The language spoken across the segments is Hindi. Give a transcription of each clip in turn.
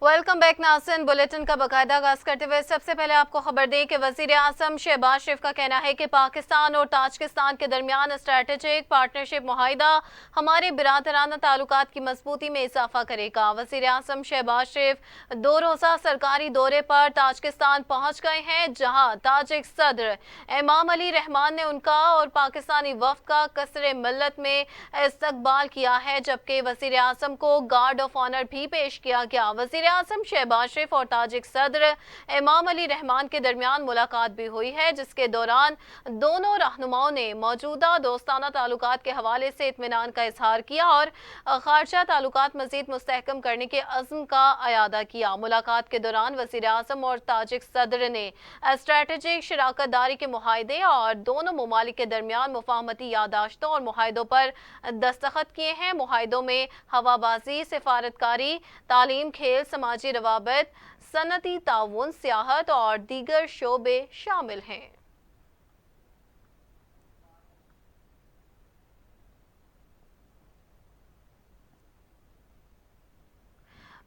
वेलकम बैक नाज़रीन। बुलेटिन का बाकायदा आगाज करते हुए सबसे पहले आपको खबर दें कि वजीर आजम शहबाज शरीफ का कहना है कि पाकिस्तान और ताजिकिस्तान के दरमियान स्ट्रेटेजिक पार्टनरशिप मुआहिदा हमारे बिरादराना ताल्लुकात की मजबूती में इजाफा करेगा। वजीर आजम शहबाज शरीफ 2 रोज़ा सरकारी दौरे पर ताजिकिस्तान पहुँच गए हैं, जहाँ ताजिक सदर इमाम अली रहमान ने उनका और पाकिस्तानी वफ्द का कसरे मिल्लत में इस्तकबाल किया है, जबकि वजीर आजम को गार्ड ऑफ ऑनर भी पेश किया गया। वजीर आजम शहबाज शरीफ और ताजिक सदर इमाम अली रहमान के दरमियान मुलाकात भी हुई है, जिसके दौरान दोनों रहनुमाओं ने मौजूदा दोस्ताना ताल्लुकात के हवाले से इत्मीनान का इजहार किया और खारजा ताल्लुकात मजीद मुस्तहकम करने के अज़्म का अयादा किया। मुलाकात के दौरान वजीर आजम और ताजिक सदर ने स्ट्रेटेजिक शराकत दारी के मुआहदे और दोनों ममालिक के दरमियान मुफाहमती यादाश्तों और मुआहदों पर दस्तखत किए हैं। मुआहदों में हवाबाजी, सिफारतकारी, तालीम, खेल, समाजी रवाबित, सनती ताउन, सियाहत और दीगर शोबे शामिल हैं।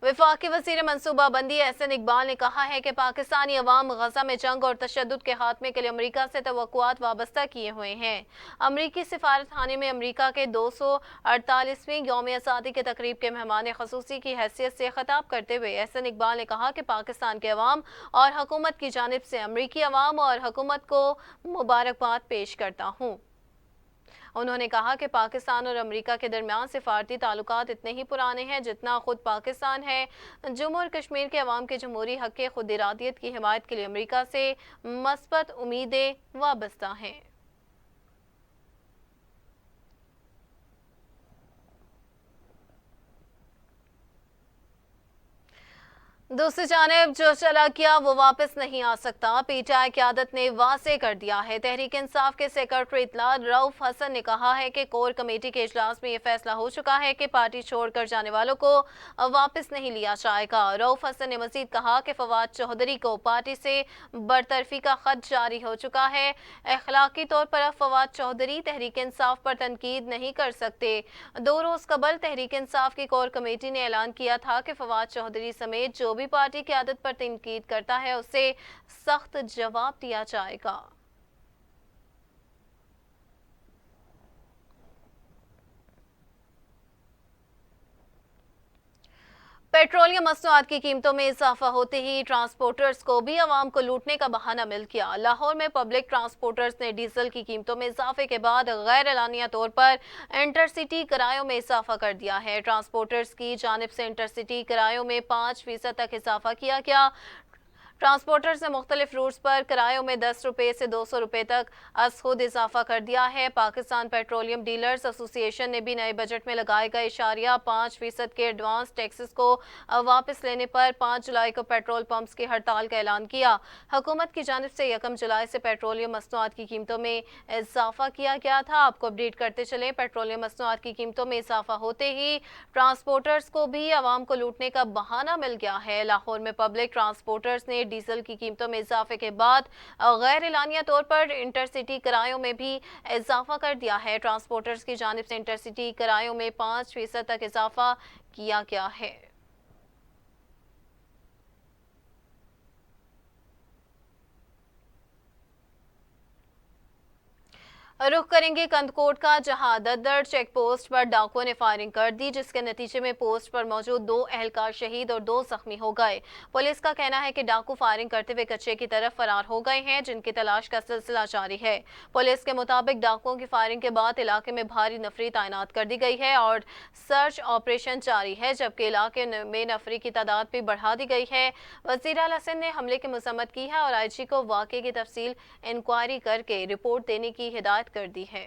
वफाकी वज़ीर मनसूबाबंदी एहसन इकबाल ने कहा है कि पाकिस्तानी अवाम गजा में जंग और तशद्दुद के खात्मे के लिए अमरीका से तवक्कुआत वाबस्ता किए हुए हैं। अमरीकी सिफारत खाने में अमरीका के 248वीं यौम आज़ादी के तकरीब के मेहमान खसूसी की हैसियत से खिताब करते हुए एहसन इकबाल ने कहा कि पाकिस्तान के अवाम और हुकूमत की जानिब से अमरीकी अवाम और हुकूमत को मुबारकबाद पेश करता हूँ। उन्होंने कहा कि पाकिस्तान और अमेरिका के दरमियान सिफारती ताल्लुकात इतने ही पुराने हैं जितना खुद पाकिस्तान है। जम्मू और कश्मीर के अवाम के जमहूरी हक के खुद इरादियत की हिमायत के लिए अमेरिका से मस्बत उम्मीदें वाबस्ता हैं। दूसरी जानिब जो चला गया वो वापस नहीं आ सकता। पीटीआई क़यादत ने वाज़ेह कर दिया है। तहरीक इंसाफ के सेक्रेटरी इत्तला रऊफ हसन ने कहा है कि कोर कमेटी के इजलास में यह फैसला हो चुका है कि पार्टी छोड़कर जाने वालों को वापस नहीं लिया जाएगा। रऊफ हसन ने मजीद कहा कि फवाद चौधरी को पार्टी से बरतरफी का खत जारी हो चुका है। अखलाकी तौर पर अब फवाद चौधरी तहरीक इंसाफ पर तनकीद नहीं कर सकते। 2 रोज़ कबल तहरीक इंसाफ की कोर कमेटी ने ऐलान किया था कि फवाद चौधरी समेत जो भी पार्टी की आदत पर तनकीद करता है उसे सख्त जवाब दिया जाएगा। पेट्रोलियम मसनूआत की कीमतों में इजाफा होते ही ट्रांसपोर्टर्स को भी अवाम को लूटने का बहाना मिल गया। लाहौर में पब्लिक ट्रांसपोर्टर्स ने डीजल की कीमतों में इजाफे के बाद गैर एलानिया तौर पर इंटरसिटी किरायों में इजाफा कर दिया है। ट्रांसपोर्टर्स की जानिब से इंटरसिटी किरायों में 5% तक इजाफा किया गया। ट्रांसपोर्टर्स ने मुख्तलिफ रूट्स पर किरायों में 10 रुपये से 200 रुपये तक अज खुद इजाफा कर दिया है। पाकिस्तान पेट्रोलियम डीलर्स एसोसिएशन ने भी नए बजट में लगाए गए 5% के एडवांस टैक्सेस को वापस लेने पर 5 जुलाई को पेट्रोल पंप्स की हड़ताल का ऐलान किया। हुकूमत की जानिब से 1 जुलाई से पेट्रोलियम मसनूआत की कीमतों में इजाफा किया गया था। आपको अपडेट करते चले, पेट्रोलियम मसनूआत की कीमतों में इजाफा होते ही ट्रांसपोर्टर्स को भी अवाम को लूटने का बहाना मिल गया है। लाहौर में पब्लिक ट्रांसपोर्टर्स ने डीजल की कीमतों में इजाफे के बाद गैर एलानिया तौर पर इंटरसिटी किरायों में भी इजाफा कर दिया है। ट्रांसपोर्टर्स की जानिब से इंटरसिटी किरायों में 5% तक इजाफा किया गया है। रुख करेंगे कंदकोट का, जहां दद्दर चेक पोस्ट पर डाकुओं ने फायरिंग कर दी, जिसके नतीजे में पोस्ट पर मौजूद 2 एहलकार शहीद और 2 जख्मी हो गए। पुलिस का कहना है कि डाकू फायरिंग करते हुए कच्चे की तरफ फरार हो गए हैं, जिनकी तलाश का सिलसिला जारी है। पुलिस के मुताबिक डाकुओं की फायरिंग के बाद इलाके में भारी नफरी तैनात कर दी गई है और सर्च ऑपरेशन जारी है, जबकि इलाके में नफरी की तादाद भी बढ़ा दी गई है। वज़ीर आला सिंध ने हमले की मजम्मत की है और IG को वाक़े की तफसील इंक्वायरी करके रिपोर्ट देने की हिदायत कर दी है।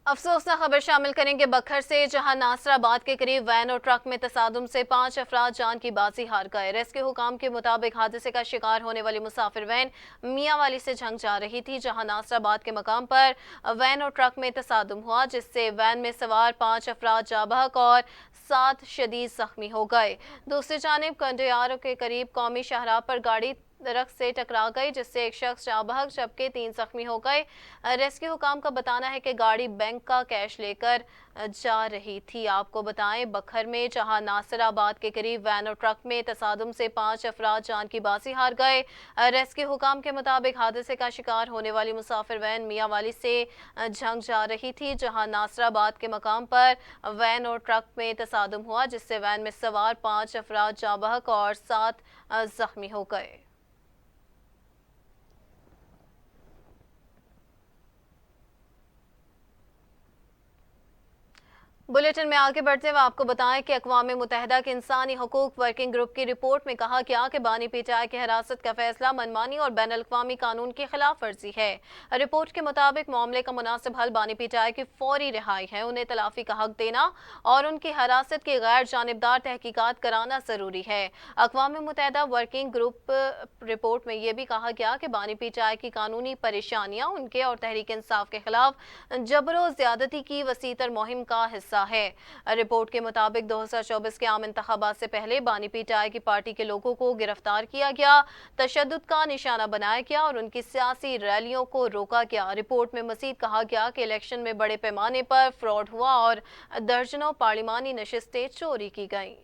अफसोसनाक खबर शामिल करेंगे बखर से, जहां नासराबाद के करीब वैन और ट्रक में तसादुम से 5 अफराद जान की बाजी हार गए। रेस्क्यू हुकाम के मुताबिक हादसे का शिकार होने वाली मुसाफिर वैन मियांवाली से झंग जा रही थी, जहां नासराबाद के मकाम पर वैन और ट्रक में तसादुम हुआ, जिससे वैन में सवार 5 अफराद जाँ बहक और 7 शदीद जख्मी हो गए। दूसरी जानिब कंडियारों के करीब कौमी शाहराह पर गाड़ी दरख्त से टकरा गई, जिससे एक शख्स जाँ बहक जबकि 3 जख्मी हो गए। रेस्क्यू हुकाम का बताना है कि गाड़ी बैंक का कैश लेकर जा रही थी। आपको बताएं, बखर में जहां नासिराबाद के करीब वैन और ट्रक में तसादुम से 5 अफराद जान की बाजी हार गए। रेस्क्यू हुकाम के मुताबिक हादसे का शिकार होने वाली मुसाफिर वैन मियांवाली से झंग जा रही थी, जहां नासिराबाद के मकाम पर वैन और ट्रक में तसादुम हुआ, जिससे वैन में सवार 5 अफराद जाँ बहक और 7 जख्मी हो गए। बुलेटिन में आगे बढ़ते हुए आपको बताएं कि अक़वाम मुत्तहिदा के इंसानी हकूक़ वर्किंग ग्रुप की रिपोर्ट में कहा गया कि बानी पीटीआई की हिरासत का फैसला मनमानी और बैन अल-अक़वामी कानून की खिलाफ वर्जी है। रिपोर्ट के मुताबिक मामले का मुनासिब हल बानी पीटीआई की फौरी रिहाई है, उन्हें तलाफी का हक देना और उनकी हिरासत की गैर जानिबदार तहकीकात कराना जरूरी है। अक़वाम मुत्तहिदा वर्किंग ग्रुप रिपोर्ट में यह भी कहा गया कि बानी पीटीआई की कानूनी परेशानियां उनके और तहरीक इंसाफ के खिलाफ जबरो ज्यादती की वसीतर मुहिम का हिस्सा है। रिपोर्ट के मुताबिक 2024 के आम इंतखाबात से पहले बानी पीटीआई की पार्टी के लोगों को गिरफ्तार किया गया, तशद्दुद का निशाना बनाया गया और उनकी सियासी रैलियों को रोका गया। रिपोर्ट में मजीद कहा गया कि इलेक्शन में बड़े पैमाने पर फ्रॉड हुआ और दर्जनों पार्लिमानी नशिस्तें चोरी की गईं।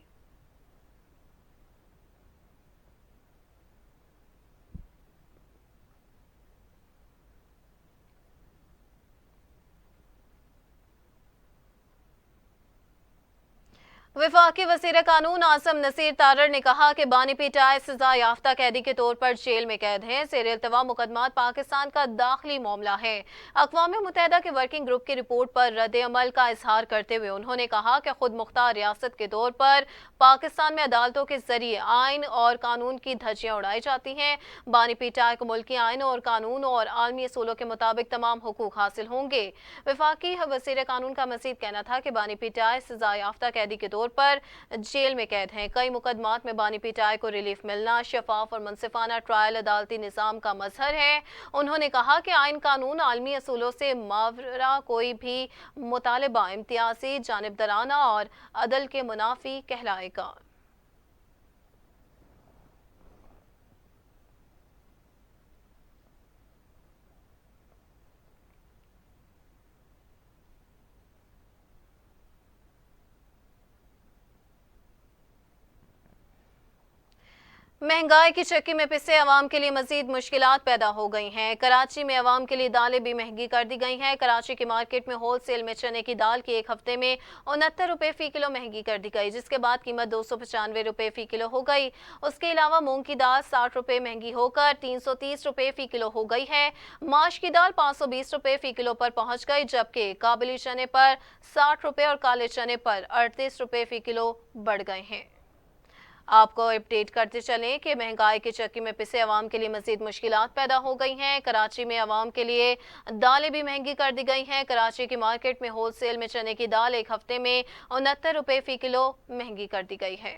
वफाकी वज़ीर कानून आसम नसीर तारर ने कहा कि बानी पीटीआई सजा याफ्ता कैदी के तौर पर जेल में कैद हैं। ज़ेर इल्तवा मुकदमात पाकिस्तान का दाखिली मामला है। अक़वाम मुत्तहिदा के वर्किंग ग्रुप की रिपोर्ट पर रद्द अमल का इजहार करते हुए उन्होंने कहा कि खुद मुख्तार रियासत के तौर पर पाकिस्तान में अदालतों के जरिए आइन और कानून की धज्जियां उड़ाई जाती हैं। बानी पीटीआई को मुल्की आइन और कानून और आलमी असूलों के मुताबिक तमाम हुकूक हासिल होंगे। वफाकी वज़ीर कानून का मज़ीद कहना था कि बानी पीटीआई सजा याफ्ता कैदी के तौर पर जेल में कैद हैं। कई मुकदमात में बानी पीटीआई को रिलीफ मिलना शफाफ और मुनसिफाना ट्रायल अदालती निज़ाम का मजहर है। उन्होंने कहा कि आइन कानून आलमी असूलों से मावरा कोई भी मुतालबा इम्तियाजी, जानिबदाराना और अदल के मुनाफी कहलाएगा। महंगाई की चक्की में पिसे अवाम के लिए मजीद मुश्किलात पैदा हो गई हैं। कराची में अवाम के लिए दालें भी महंगी कर दी गई हैं। कराची की मार्केट में होलसेल में चने की दाल की एक हफ्ते में 69 रुपये फी किलो महंगी कर दी गई, जिसके बाद कीमत 295 रुपये फी किलो हो गई। उसके अलावा मूंग की दाल 60 रुपये महंगी होकर 330 रुपये फी किलो हो गई है। माश की दाल 520 रुपये फी किलो पर पहुंच गई, जबकि काबुली चने पर 60 रुपये और काले चने पर 38 रुपये फी किलो बढ़ गए हैं। आपको अपडेट करते चलें कि महंगाई की चक्की में पिसे अवाम के लिए मजीद मुश्किलात पैदा हो गई हैं। कराची में अवाम के लिए दालें भी महंगी कर दी गई हैं। कराची की मार्केट में होलसेल में चने की दाल एक हफ्ते में 69 रुपये फी किलो महंगी कर दी गई है।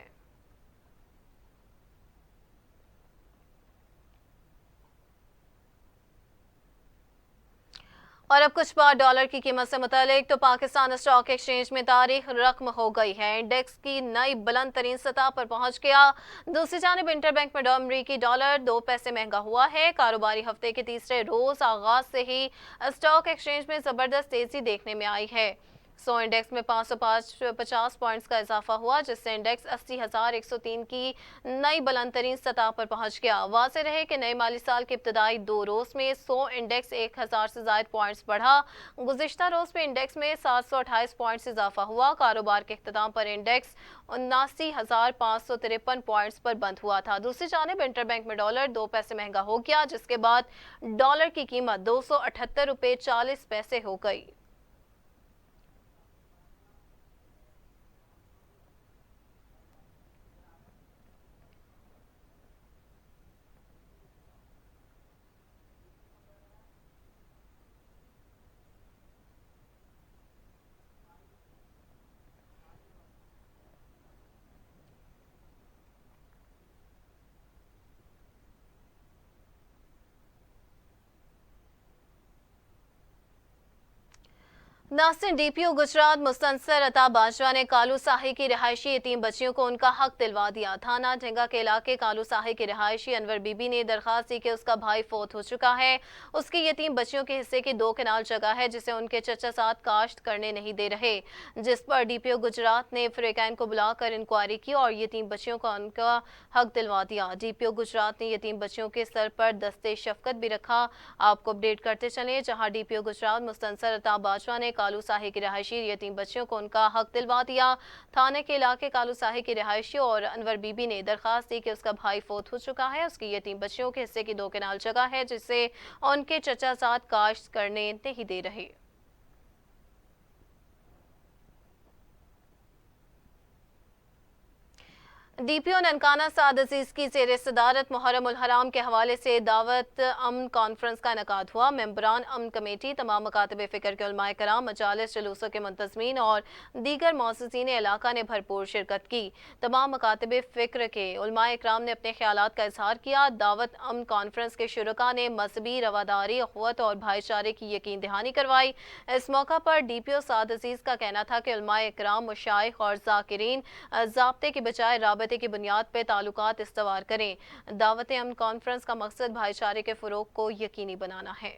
और अब कुछ बात डॉलर की कीमत से मुतालिक तो पाकिस्तान स्टॉक एक्सचेंज में तारीख रकम हो गई है। इंडेक्स की नई बुलंद तरीन सतह पर पहुंच गया। दूसरी जानिब इंटरबैंक में अमरीकी डॉलर 2 पैसे महंगा हुआ है। कारोबारी हफ्ते के तीसरे रोज आगाज से ही स्टॉक एक्सचेंज में जबरदस्त तेजी देखने में आई है। 100 इंडेक्स में 550 पॉइंट्स का इजाफा हुआ, जिससे इंडेक्स 80,103 की नई बुलंद तरीन सतह पर पहुंच गया। वाज़ेह रहे कि नए माली साल के इब्तदाई 2 रोज में 100 इंडेक्स 1000 से ज्यादा पॉइंट्स बढ़ा। गुज़िश्ता रोज में इंडेक्स में 728 पॉइंट्स इजाफा हुआ। कारोबार के इख्तिताम पर इंडेक्स 79,553 पॉइंट्स पर बंद हुआ था। दूसरी जानिब इंटरबैंक में डॉलर 2 पैसे महंगा हो गया, जिसके बाद डॉलर की कीमत 278 रुपये 40 पैसे हो गई। नासिर डीपीओ गुजरात मुस्तनसर अता बाजवा ने कालू साही की रिहायशी यतीम बच्चियों को उनका हक दिलवा दिया। थाना ढेंगा के इलाके कालू साही की रिहायशी अनवर बीबी ने दरखास्त दी कि उसका भाई फौत हो चुका है। उसकी यतीम बच्चियों के हिस्से की 2 कनाल जगह है जिसे उनके चचा साथ काश्त करने नहीं दे रहे, जिस पर डीपीओ गुजरात ने फ्रीकैन को बुलाकर इंक्वायरी की और यतीम बच्चियों को उनका हक दिलवा दिया। डीपीओ गुजरात ने यतीम बच्चियों के सर पर दस्ते शफकत भी रखा। आपको अपडेट करते चले, जहां डीपीओ गुजरात मुस्तनसर अता बाजवा ने कालू साही की रिहायशी यतीम बच्चियों को उनका हक दिलवा दिया। थाने के इलाके कालू साही की रिहायशी और अनवर बीबी ने दरखास्त दी कि उसका भाई फौत हो चुका है। उसकी यतीम बच्चियों के हिस्से की 2 कनाल जगह है जिसे उनके चचा साथ काश्त करने नहीं दे रहे। डीपीओ ननकाना साद अजीज की जेर सदारत मुहर्रम उल हराम के हवाले से दावत अमन कॉन्फ्रेंस का इनकाद हुआ। मेंबरान अमन कमेटी, तमाम मकातब फ़िक्र के उलमाए कराम, मजालिस, जुलूसों के मुंतज़मीन और दीगर मौज़ूज़ीन इलाका ने भरपूर शिरकत की। तमाम मकातब फ़िक्र के उलमाए कराम ने अपने ख्यालात का इजहार किया। दावत अमन कॉन्फ्रेंस के शुरका ने मजहबी रवादारी, अख़ुवत और भाईचारे की यकीन दहानी करवाई। इस मौका पर डीपीओ साद अजीज का कहना था कि उलमाए कराम, मशाइख और ज़ाकिरीन ज़ाब्ते की बजाय राबते की बुनियाद पर ताल्लुकात इस्तवार करें। दावत अमन कॉन्फ्रेंस का मकसद भाईचारे के फ़रोग़ को यकीनी बनाना है।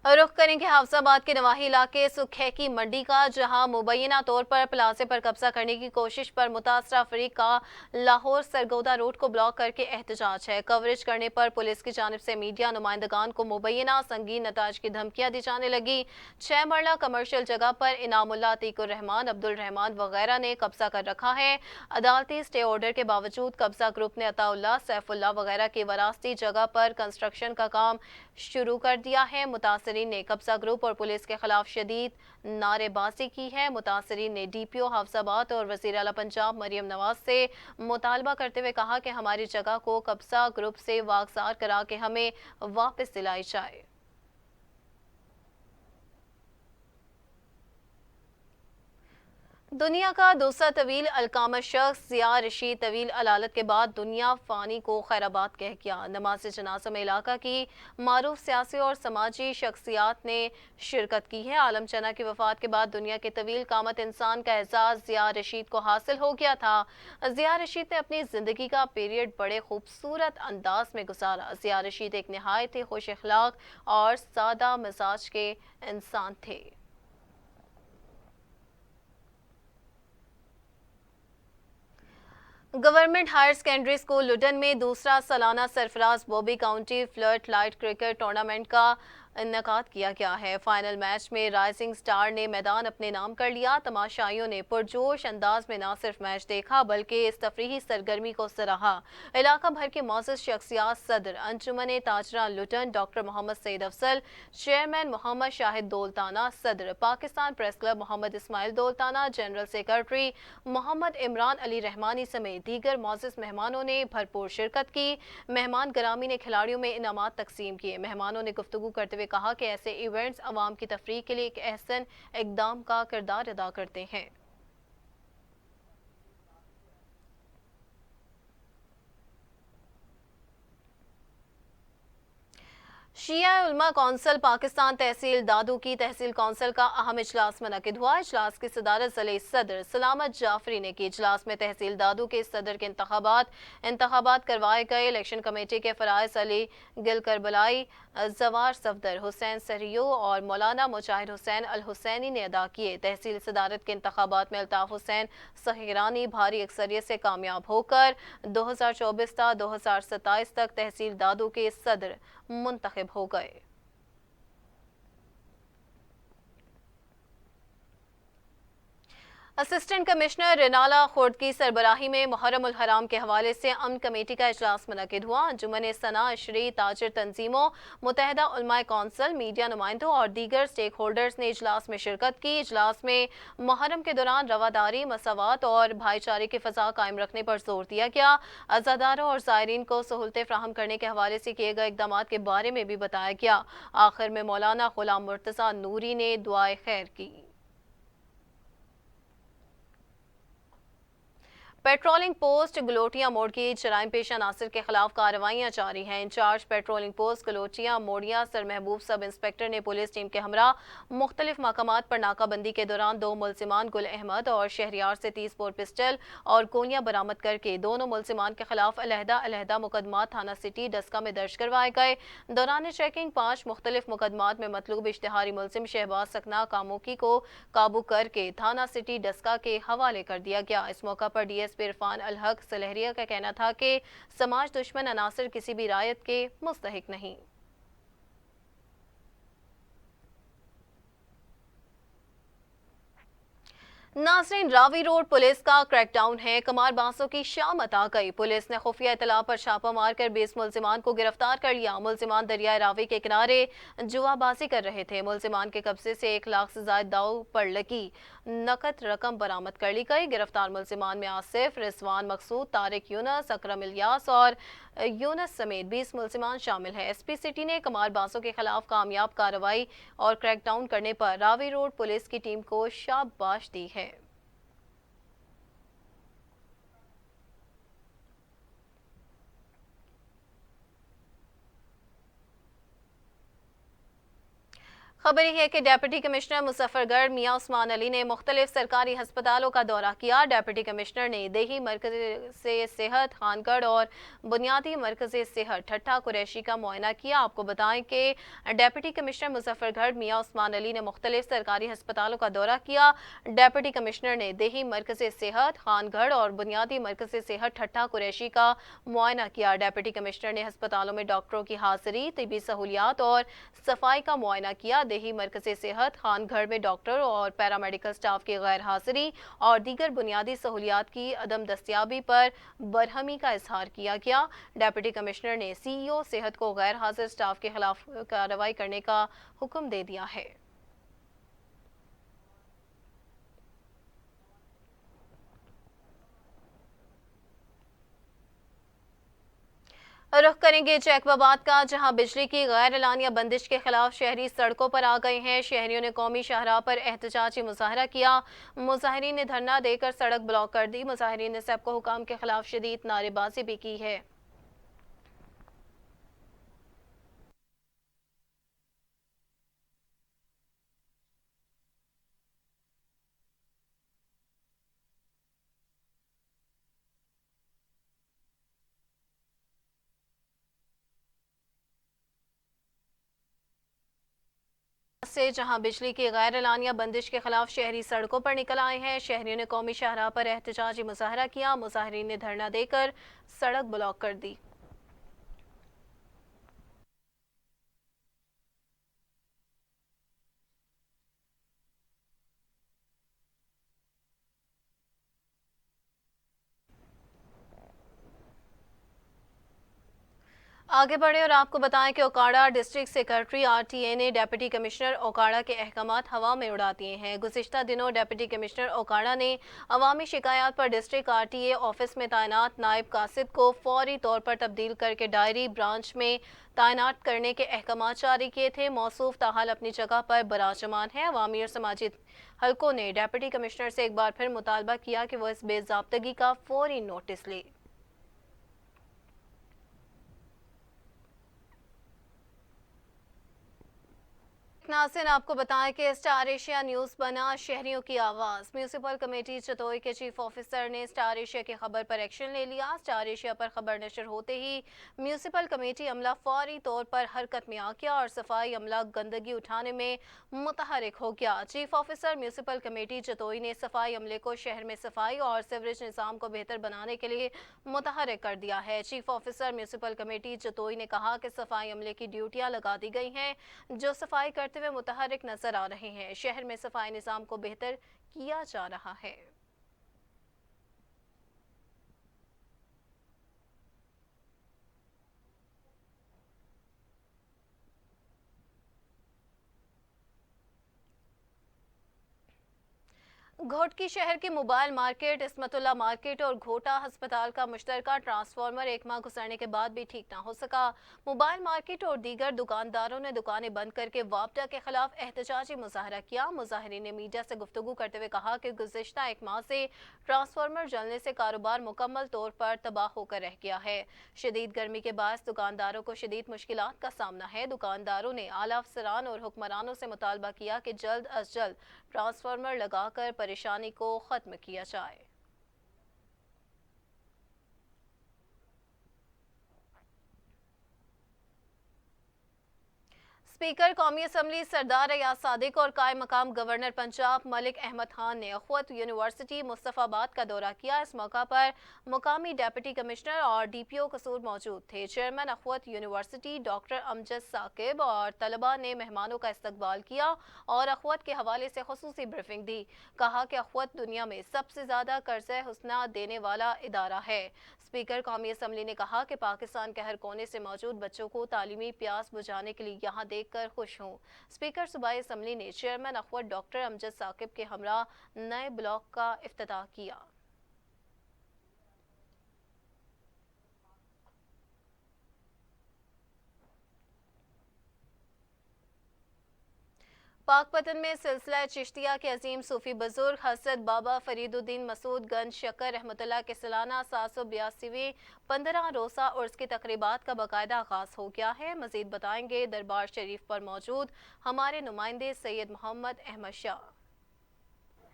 रुख करेंगे हाफजाबाद के नवाही इलाके सुखे की मंडी का, जहां मुबैना तौर पर प्लाजे पर कब्जा करने की कोशिश पर मुतासरा फरीक का लाहौर सरगोदा रोड को ब्लॉक करके एहतजाज है। कवरेज करने पर पुलिस की जानिब से मीडिया नुमाइंदगान को मुबैना संगीन नताज की धमकियां दी जाने लगी। 6 मरला कमर्शियल जगह पर इनामुल्ला, अतीकुर रहमान, अब्दुल रहमान वगैरह ने कब्जा कर रखा है। अदालती स्टे ऑर्डर के बावजूद कब्जा ग्रुप ने अताउल्ला, सैफुल्ला वगैरह की वरासती जगह पर कंस्ट्रक्शन का काम शुरू कर दिया है। मुतासरीन ने कब्जा ग्रुप और पुलिस के खिलाफ शदीद नारेबाजी की है। मुतासरीन ने डीपीओ हाफजाबाद और वज़ीर आला पंजाब मरियम नवाज से मुतालबा करते हुए कहा कि हमारी जगह को कब्जा ग्रुप से वागजार करा के हमें वापस दिलाई जाए। दुनिया का दूसरा तवील अलकामा शख्स ज़िया रशीद तवील अलालत के बाद दुनिया फ़ानी को खैराबाद कह गया। नमाज जनाजा में इलाका की मारूफ सियासी और समाजी शख्सियात ने शिरकत की है। आलम चना की वफात के बाद दुनिया के तवील कामत इंसान का एजाज़ ज़िया रशीद को हासिल हो गया था। ज़िया रशीद ने अपनी ज़िंदगी का पीरियड बड़े खूबसूरत अंदाज में गुजारा। ज़िया रशीद एक नहायत ही खुश अखलाक और सादा मिजाज के इंसान थे। गवर्नमेंट हायर सेकेंडरी स्कूल लुटन में दूसरा सालाना Sarfaraz Bobby county flood light cricket tournament का इनकाद किया गया है। फाइनल मैच में राइजिंग स्टार ने मैदान अपने नाम कर लिया। तमाशाइयों ने पुरजोश अंदाज में न सिर्फ मैच देखा बल्कि इस तफरीही सरगर्मी को सराहा। इलाका भर के मौजूद शख्सियात, सदर अंजुमन ताजरा Luton doctor Mohammad Saeed Afzal, chairman Mohammad Shahid Daultana, सदर Pakistan press club Mohammad Ismail Daultana, general secretary Mohammad Imran Ali Rehmani समेत दीगर मौजूद मेहमानों ने भरपूर शिरकत की। मेहमान गरामी ने खिलाड़ियों में इनामात तकसीम किए। मेहमानों ने गुफ्तगू करते हुए कहा कि ऐसे इवेंट्स अवाम की तफरीह के लिए एक अहसन इकदाम का किरदार अदा करते हैं। शिया उलमा कौंसिल पाकिस्तान तहसील दादू की तहसील कौंसिल का अहम इजलास मुनक्किद हुआ। इजलास की सदारत ज़िले सदर सलामत जाफरी ने की। इजलास में तहसील दादू के सदर के इंतखाबात करवाए गए। इलेक्शन कमेटी के फराइज अली गिल करबलाई, जवार सफदर, हुसैन सरियो और मौलाना मुजाहिद हुसैन अल हुसैनी ने अदा किए। तहसील सदारत के इंतखाबात में अल्ताफ हुसैन सहीरानी भारी अक्सरियत से कामयाब होकर 2024 था 2027 तक तहसील दादू के सदर मुंतखब हो गए। असिस्टेंट कमिश्नर रिनाला खुर्द की सरबराही में मुहर्रम उल हराम के हवाले से अमन कमेटी का इजलास मुनक्किद हुआ। अंजुमन सना अशरी ताजिर तंजीमों, मुत्तहिदा उलमाए कौंसिल, मीडिया नुमाइंदों और दीगर स्टेक होल्डर्स ने इजलास में शिरकत की। इजलास में मुहर्रम के दौरान रवादारी, मसावत और भाईचारे की फ़ज़ा कायम रखने पर जोर दिया गया। अज़ादारों और ज़ायरीन को सहूलतें फ्राहम करने के हवाले से किए गए इक़दाम के बारे में भी बताया गया। आखिर में मौलाना गुलाम मुर्तज़ा नूरी ने दुआए खैर की। पेट्रोलिंग पोस्ट गलोटिया मोड़ की जराइम पेशा नासिर के खिलाफ कार्रवाइयां जारी हैं। Incharge patrolling post Galotia Moriya sir Mehboob sub inspector ने पुलिस टीम के हमरा मुख्तलिफ मकामात पर नाकाबंदी के दौरान 2 मुलजिमान गुल अहमद और शहरियार से 30 बोर पिस्टल और गोलियां बरामद करके दोनों मुलजिमान के खिलाफ अलहदा अलहदा मुकदमात थाना सिटी डस्का में दर्ज करवाए गए। दौरान चेकिंग 5 मुख्तलिफ मुकदमात में मतलूब इश्तिहारी मुलजिम शहबाज सकना कामुकी को काबू करके थाना सिटी डस्का के हवाले कर दिया गया। इस मौका पर डीएसपी इरफान अल हक सलहरिया का कहना था कि समाज दुश्मन अनासर किसी भी रायत के मुस्तहिक नहीं। नाज़रीन, रावी रोड पुलिस का क्रैकडाउन है। कमार बांसों की शाम अता गई। पुलिस ने खुफिया इतला पर छापा मारकर 20 मुलजिमान को गिरफ्तार कर लिया। मुलजिमान दरियाए रावी के किनारे जुआबाजी कर रहे थे। मुलजिमान के कब्जे से 1 लाख से ज्यादा दाव पर लगी नकद रकम बरामद कर ली गई। गिरफ्तार मुलजिमान में आसिफ, रिजवान मकसूद, तारिक यूनस, अकरम इलियास और यूनस समेत 20 मुलजिमान शामिल हैं। एसपी सिटी ने कमार बांसों के खिलाफ कामयाब कार्रवाई और क्रैकडाउन करने पर रावी रोड पुलिस की टीम को शाबाश दी है। खबर यह है कि डिप्टी कमिश्नर मुजफ्फरगढ़ मियां उस्मान अली ने मुख्तलिफ सरकारी हस्पतालों का दौरा किया। डिप्टी कमिश्नर ने देही मरकज से सेहत खानगढ़ और बुनियादी मरकज सेहत ठट्ठा कुरैशी का मुआयना किया। आपको बताएं कि डिप्टी कमिश्नर मुजफ्फरगढ़ मियां उस्मान अली ने मुख्तलिफ सरकारी हस्पतालों का दौरा किया। डिप्टी कमिश्नर ने देही मरकज सेहत खानगढ़ और बुनियादी मरकज सेहत ठट्ठा कुरैशी का मुआयना किया। डिप्टी कमिश्नर ने हस्पतालों में डॉक्टरों की हाजिरी, तिबी सहूलियात और सफाई का मुआयना किया। देही मरकज़े सेहत खानगढ़ में डॉक्टर और पैरामेडिकल स्टाफ की गैर हाजिरी और दीगर बुनियादी सहूलियात की अदम दस्तियाबी पर बरहमी का इजहार किया गया। डिप्टी कमिश्नर ने सीईओ सेहत को गैर हाजिर स्टाफ के खिलाफ कार्रवाई करने का हुक्म दे दिया है। रुख करेंगे जैकबाबाद का, जहां बिजली की गैर एलानिया बंदिश के खिलाफ शहरी सड़कों पर आ गए हैं। शहरियों ने कौमी शाहराह पर एहतजाजी मुजाहरा किया। मुजाहिरीन ने धरना देकर सड़क ब्लॉक कर दी। मुजाहिरीन ने सबको हुकाम के खिलाफ शदीद नारेबाजी भी की है। से जहां बिजली की गैर एलानिया बंदिश के खिलाफ शहरी सड़कों पर निकल आए हैं। शहरियों ने कौमी शाहराह पर एहतजाजी मुजाहरा किया। मुजाहिरीन ने धरना देकर सड़क ब्लॉक कर दी। आगे बढ़े और आपको बताएं कि ओकाड़ा डिस्ट्रिक्ट सेक्रेटरी आरटीए ने डिप्टी कमिश्नर ओकाड़ा के अहकामात हवा में उड़ा दिए हैं। गुज़िश्ता दिनों डिप्टी कमिश्नर ओकाड़ा ने अवामी शिकायत पर डिस्ट्रिक्ट आरटीए ऑफिस में तैनात नायब कासिद को फौरी तौर पर तब्दील करके डायरी ब्रांच में तैनात करने के अहकामात जारी किए थे। मौसूफ ताहाल अपनी जगह पर बराजमान है। अवामी और समाजी हलकों ने डिप्टी कमिश्नर से एक बार फिर मुतालबा किया कि वह इस बेज़ाब्तगी का फौरी नोटिस ले। नाज़रीन, आपको बताएं कि स्टार एशिया न्यूज़ बना शहरियों की आवाज़। म्यूनसिपल कमेटी चतोई के चीफ ऑफिसर ने स्टार एशिया की खबर पर एक्शन ले लिया। स्टार एशिया पर खबर नशर होते ही म्यूनसिपल कमेटी अमला फौरी तौर पर हरकत में आ गया और सफाई अमला गंदगी उठाने में मुतहरिक हो गया। चीफ ऑफिसर म्यूनसिपल कमेटी चतोई ने सफाई अमले को शहर में सफाई और सीवरेज निज़ाम को बेहतर बनाने के लिए मुतहरिक कर दिया है। चीफ ऑफिसर म्यूनसिपल कमेटी चतोई ने कहा कि सफाई अमले की ड्यूटियां लगा दी गई हैं जो सफाई करते हुए मुतहरिक नजर आ रहे हैं। शहर में सफाई निजाम को बेहतर किया जा रहा है। घोटकी शहर की मोबाइल मार्केट, इस्मतुल्ला मार्केट और घोटा अस्पताल का मुश्तरका ट्रांसफार्मर एक माह गुजरने के बाद भी ठीक न हो सका। मोबाइल मार्केट और दीगर दुकानदारों ने दुकानें बंद करके वापडा के खिलाफ एहतजाजी मुजाहरा किया। मुजाहिरीन ने मीडिया से गुफ्तगू करते हुए कहा कि गुज़िश्ता एक माह से ट्रांसफार्मर जलने से कारोबार मुकम्मल तौर पर तबाह होकर रह गया है। शदीद गर्मी के बायस दुकानदारों को शदीद मुश्किलात का सामना है। दुकानदारों ने आला अफसरान और हुक्मरानों से मुतालबा किया कि जल्द अज जल्द ट्रांसफार्मर लगाकर परेशानी को खत्म किया जाए। स्पीकर कौमी असम्बली सरदार अयाज सादिक और कायम मकाम गवर्नर पंजाब मलिक अहमद खान ने अखवत यूनिवर्सिटी मुस्तफाबाद का दौरा किया। इस मौका पर मुकामी डेप्यूटी कमिश्नर और DPO कसूर मौजूद थे। Chairman Akhuwat university doctor Amjad Saqib और तलबा ने मेहमानों का इस्तकबाल किया और अखवत के हवाले से खुसूसी ब्रीफिंग दी। कहा कि अखवत दुनिया में सबसे ज्यादा कर्ज़े हुस्ना देने वाला इदारा है। स्पीकर कौमी असम्बली ने कहा कि पाकिस्तान के हर कोने से मौजूद बच्चों को तालीमी प्यास बुझाने के लिए यहाँ देखकर खुश हूँ। स्पीकर सूबाई असम्बली ने चेयरमैन अखवत डॉक्टर अमजद साकिब के हमरा नए ब्लॉक का इफ्तिताह किया। पाकपतन में सिलसिला चिश्तिया के अजीम सूफी बुजुर्ग हजरत बाबा फरीदुद्दीन मसूद गंज शकर रहमतुल्लाह के सालाना 782वीं 15 रोज़ा उर्स की तकरीबात का बाकायदा आगाज हो गया है। मजीद बताएंगे दरबार शरीफ पर मौजूद हमारे नुमाइंदे सैयद मोहम्मद अहमद शाह।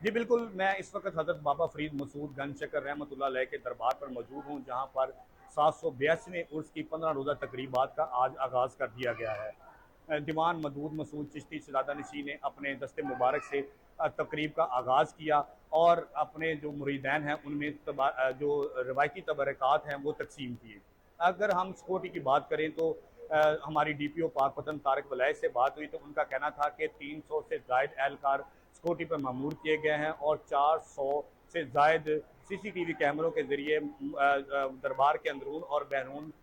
जी बिल्कुल, मैं इस वक्त हज़रत बाबा फरीद मसूद गंज शकर रहमतुल्लाह अलैह के दरबार पर मौजूद हूँ, जहाँ पर 782वें उर्स की 15 रोज़ा तकरीबात का आज आगाज़ कर दिया गया है। दीवान मदूद मसूद चिश्ती शहज़ादा नशीं ने अपने दस्ते मुबारक से तकरीब का आगाज़ किया और अपने जो मुरीदैन हैं उनमें जो रवायती तबरक़ात हैं वो तकसीम किए। अगर हम सिक्योरिटी की बात करें तो हमारी DPO पाकपतन तारिक वलैय से बात हुई तो उनका कहना था कि 300 से ज़ायद एहलकार सिक्योरिटी पर मामूर किए गए हैं और 400 से ज़ायद CCTV कैमरों के ज़रिए दरबार के अंदरून और बहरून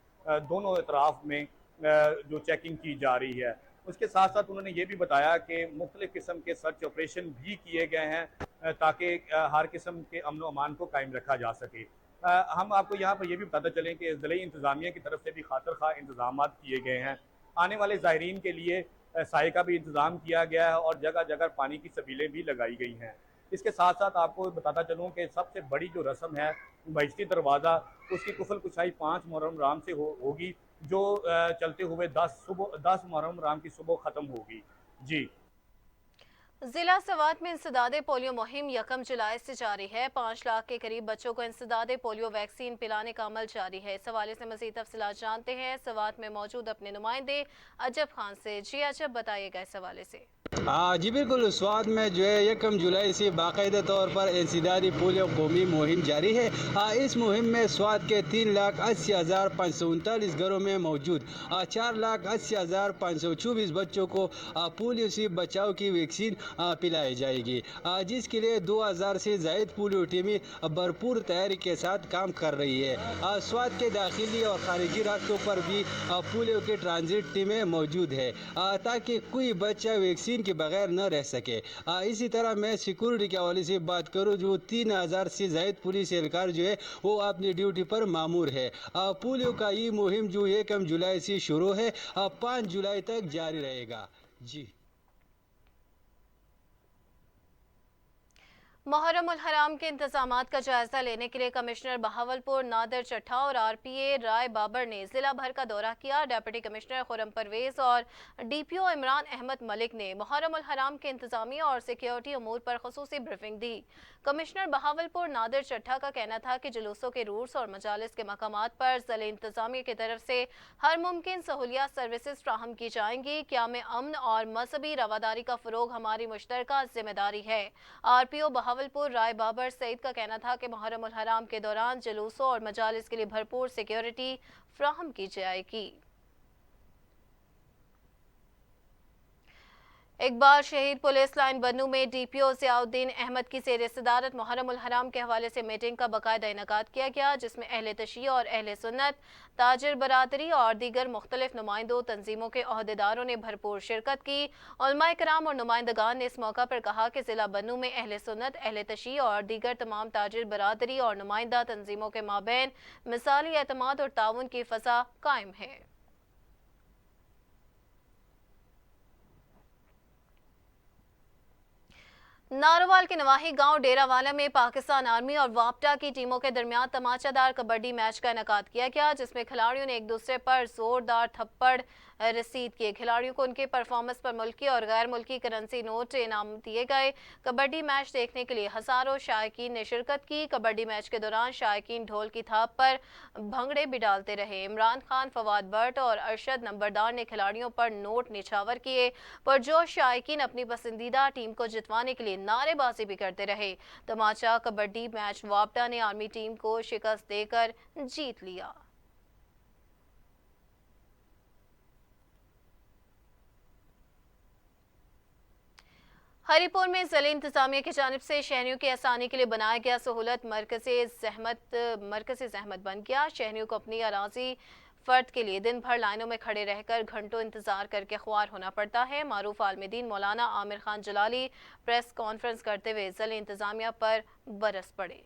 दोनों अतराफ़ में जो चेकिंग की जा रही है। उसके साथ साथ उन्होंने ये भी बताया कि मुख्तलिफ़ किस्म के सर्च ऑपरेशन भी किए गए हैं ताकि हर किस्म के अमन व अमान को कायम रखा जा सके। हम आपको यहाँ पर यह भी बताते चलें कि ज़िले इंतज़ामिया की तरफ से भी खातर खा इंतजाम किए गए हैं। आने वाले ज़ायरीन के लिए साए का भी इंतज़ाम किया गया है और जगह जगह पानी की सबीलें भी लगाई गई हैं। इसके साथ साथ आपको बताता चलूँ कि सबसे बड़ी जो रस्म है बहिश्ती दरवाज़ा, उसकी कुफल कुशाई 5 मुहर्रम राम से होगी, जो चलते हुए 10 मुहर्रम राम की सुबह ख़त्म होगी। जी, जिला सवात में इंसदादे पोलियो मुहिम 1 जुलाई से जारी है। 5 लाख के करीब बच्चों को इंसदादे पोलियो वैक्सीन पिलाने का अमल जारी है। इस हवाले से मज़ीद तफसीलात जानते हैं सवात में मौजूद अपने नुमाइंदे अजब खान से। जी अजब, बताइएगा इस हवाले से। जी बिल्कुल, स्वाद में जो है 1 जुलाई से बाकायदा तौर पर इंसदादी पोलियो कौमी मुहिम जारी है। इस मुहिम में स्वाद के 3,80,539 घरों में मौजूद 4,80,524 बच्चों को पोलियो से बचाव की वैक्सीन पिलाई जाएगी, जिसके लिए 2,000 से ज़ायद पोलियो टीमें भरपूर तैयारी के साथ काम कर रही है। स्वाद के दाखिली और खारिजी रास्तों पर भी पोलियो की ट्रांजिट टीमें मौजूद है ताकि कोई बच्चा वैक्सीन के बगैर न रह सके। इसी तरह मैं सिक्योरिटी के हवाले से बात करूँ, जो 3,000 से ज़ायद पुलिस एहलकार जो है वो अपनी ड्यूटी पर मामूर है। पोलियो का ये मुहिम जो 1 जुलाई से शुरू है 5 जुलाई तक जारी रहेगा। जी, मुहर्रम उल हराम के इंतजामात का जायजा लेने के लिए कमिश्नर बहावलपुर नादिर चट्ठा और RPA राय बाबर ने जिला भर का दौरा किया। डेप्यूटी कमिश्नर खुरम परवेज और DPO इमरान अहमद मलिक ने मुहर्रम उल हराम के इंतजामिया और सिक्योरिटी अमूर पर खुसूसी ब्रीफिंग दी। कमिश्नर बहावलपुर नादिर चट्ठा का कहना था कि जुलूसों के रूट्स और मजालिस के मकामात पर जिले इंतजामिया की तरफ से हर मुमकिन सहूलियात सर्विसेज फ्राहम की जाएंगी। क़याम अमन और मजहबी रवादारी का फ़रोग हमारी मुश्तरका जिम्मेदारी है। RPO बहावलपुर राय बाबर सईद का कहना था कि मुहर्रम उल हराम के दौरान जुलूसों और मजालिस के लिए भरपूर सिक्योरिटी फ्राहम की जाएगी। इकबाल शहीद पुलिस लाइन बन्नू में डीपीओ ज़ियाउद्दीन अहमद की ज़ेर सदारत मुहर्रम उल हराम के हवाले से मीटिंग का बाकायदा इनेकाद किया गया, जिसमें अहले तशय्युअ और अहले सुन्नत, ताजिर बरादरी और दीगर मुख्तलिफ नुमाइंदों तंजीमों के अहदेदारों ने भरपूर शिरकत की। उलमाए किराम और नुमाइंदगान ने इस मौका पर कहा कि ज़िला बन्नू में अहले सुन्नत, अहले तशय्युअ और दीगर तमाम ताजिर बरादरी और नुमाइंदा तंजीमों के माबैन मिसाली एतमाद और ताउन की फ़ज़ा कायम है। नारोवाल के नवाही गांव डेरावाला में पाकिस्तान आर्मी और वापटा की टीमों के दरमियान तमाचादार कबड्डी मैच का इनेकाद किया गया, जिसमें खिलाड़ियों ने एक दूसरे पर जोरदार थप्पड़ रसीद किए। खिलाड़ियों को उनके परफॉर्मेंस पर मुल्की और गैर मुल्की करेंसी नोट इनाम दिए गए। कबड्डी मैच देखने के लिए हजारों शायकीन ने शिरकत की। कबड्डी मैच के दौरान शायकीन ढोल की थाप पर भंगड़े भी डालते रहे। इमरान खान, फवाद भट्ट और अरशद नंबरदार ने खिलाड़ियों पर नोट निछावर किए। पुरजोश शायकीन अपनी पसंदीदा टीम को जितवाने के लिए नारेबाजी भी करते रहे। तमाचा कबड्डी मैच वापटा ने आर्मी टीम को शिकस्त देकर जीत लिया। हरिपुर में ज़िले इंतजामिया की जानिब से शहरियों की आसानी के लिए बनाया गया सहूलत मरकज़े ज़हमत बन गया। शहरियों को अपनी अराजी फ़र्द के लिए दिन भर लाइनों में खड़े रहकर घंटों इंतजार करके ख्वार होना पड़ता है। मारूफ आलमदीन मौलाना आमिर खान जलाली प्रेस कॉन्फ्रेंस करते हुए ज़िले इंतजामिया पर बरस पड़े।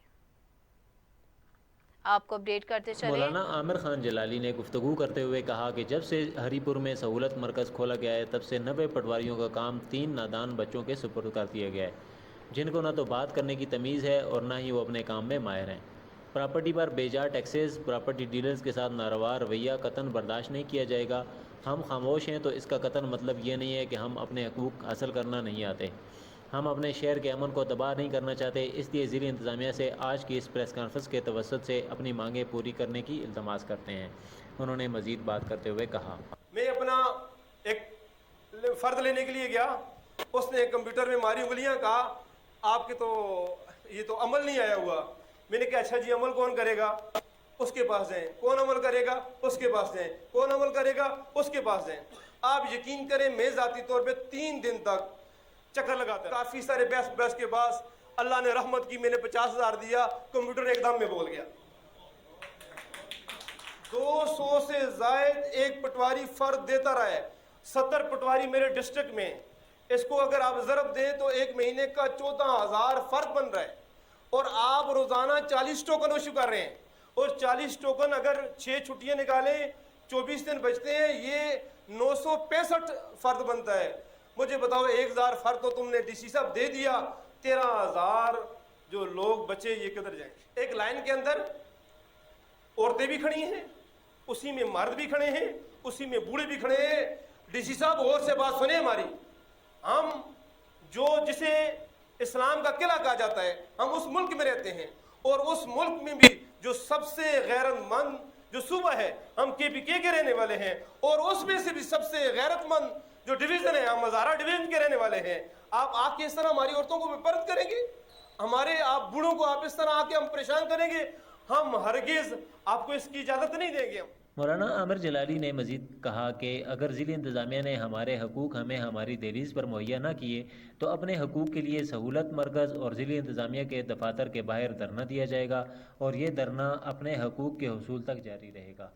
आपको अपडेट करते चले। मौलाना आमिर खान जलाली ने गुफ्तगू करते हुए कहा कि जब से हरीपुर में सहूलत मरकज़ खोला गया है, तब से 90 पटवारियों का काम 3 नादान बच्चों के सुपुर्द कर दिया गया है, जिनको न तो बात करने की तमीज़ है और न ही वो अपने काम में माहिर हैं। प्रॉपर्टी पर बेजा टैक्सेस, प्रॉपर्टी डीलर्स के साथ नारवा रवैया कतन बर्दाश्त नहीं किया जाएगा। हम खामोश हैं तो इसका कतन मतलब ये नहीं है कि हम अपने हकूक़ हासिल करना नहीं आते। हम अपने शहर के अमन को तबाह नहीं करना चाहते, इसलिए ज़िला इंतज़ामिया से आज की इस प्रेस कॉन्फ्रेंस के तवस्सुत से अपनी मांगें पूरी करने की इल्तमास करते हैं। उन्होंने मज़ीद बात करते हुए कहा, मैं अपना एक फ़र्द लेने के लिए गया, उसने कंप्यूटर में मारी उंगलियां, कहा आपके तो ये तो अमल नहीं आया हुआ। मैंने कहा अच्छा जी, अमल कौन करेगा? उसके पास जाएं। कौन अमल करेगा? उसके पास जाएं। कौन अमल करेगा? उसके पास जाएं। आप यकीन करें, मैं ज़ाती तौर पे 3 दिन तक चक्कर लगाता, काफ़ी सारे बहस के बाद अल्लाह ने रहमत की, मैंने 50,000 दिया, कंप्यूटर एकदम में बोल गया। 200 से ज़ायद एक पटवारी फ़र्द देता रहा है। 70 पटवारी मेरे डिस्ट्रिक्ट में, इसको अगर आप ज़रब दें तो 1 महीने का 14,000 फ़र्द बन रहा है। और आप रोज़ाना 40 टोकन इशू कर रहे हैं, और 40 टोकन अगर 6 छुट्टियाँ निकालें, 24 दिन बचते हैं, ये 965 फ़र्द बनता है। मुझे बताओ, 1,000 फ़र्द तो तुमने डीसी साहब दे दिया, 13,000 जो लोग बचे ये किधर जाएंगे? एक लाइन के अंदर औरतें भी खड़ी हैं, उसी में मर्द भी खड़े हैं, उसी में बूढ़े भी खड़े हैं। डीसी साहब और से बात सुने हमारी, हम जिसे इस्लाम का किला कहा जाता है, हम उस मुल्क में रहते हैं, और उस मुल्क में भी जो सबसे गैरतमंद जो सूबा है, हम KPK के रहने वाले हैं, और उसमें से भी सबसे गैरतमंद जो डिवीजन है, हम हज़ारा डिवीजन के रहने वाले हैं। आप आके इस तरह हमारी औरतों को बेपर्द करेंगे, हमारे आप बूढ़ों को आप इस तरह आके हम परेशान करेंगे, हम हरगिज़ आपको इसकी इजाज़त नहीं देंगे। मौलाना आमिर जलाली ने मज़ीद कहा कि अगर ज़िला इंतज़ामिया ने हमारे हकूक़ हमें हमारी दहलीज़ पर मुहैया न किए तो अपने हकूक़ के लिए सहूलत मरकज़ और ज़िला इंतज़ामिया के दफातर के बाहर धरना दिया जाएगा, और ये धरना अपने हकूक़ के हुसूल तक जारी रहेगा।